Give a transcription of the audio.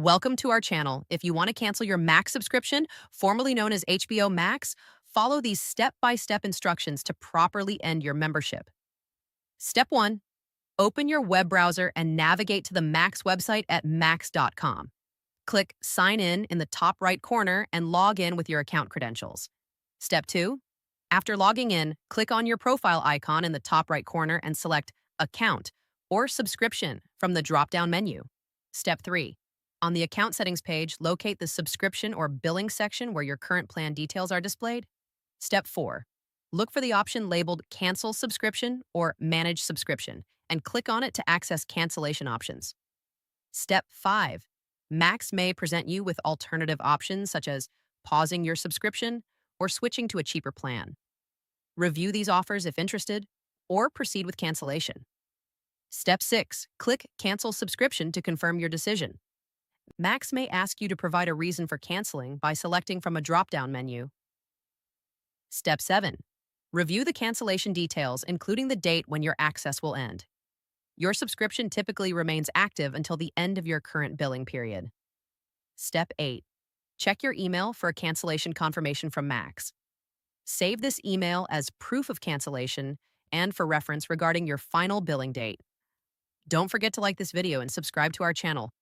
Welcome to our channel. If you want to cancel your Max subscription, formerly known as HBO Max, follow these step-by-step instructions to properly end your membership. Step 1. Open your web browser and navigate to the Max website at max.com. Click Sign in the top right corner and log in with your account credentials. Step 2. After logging in, click on your profile icon in the top right corner and select Account or Subscription from the drop-down menu. Step 3. On the account settings page, locate the subscription or billing section where your current plan details are displayed. Step 4. Look for the option labeled Cancel Subscription or Manage Subscription and click on it to access cancellation options. Step 5. Max may present you with alternative options such as pausing your subscription or switching to a cheaper plan. Review these offers if interested or proceed with cancellation. Step 6. Click Cancel Subscription to confirm your decision. Max may ask you to provide a reason for canceling by selecting from a drop-down menu. Step 7. Review the cancellation details, including the date when your access will end. Your subscription typically remains active until the end of your current billing period. Step 8. Check your email for a cancellation confirmation from Max. Save this email as proof of cancellation and for reference regarding your final billing date. Don't forget to like this video and subscribe to our channel.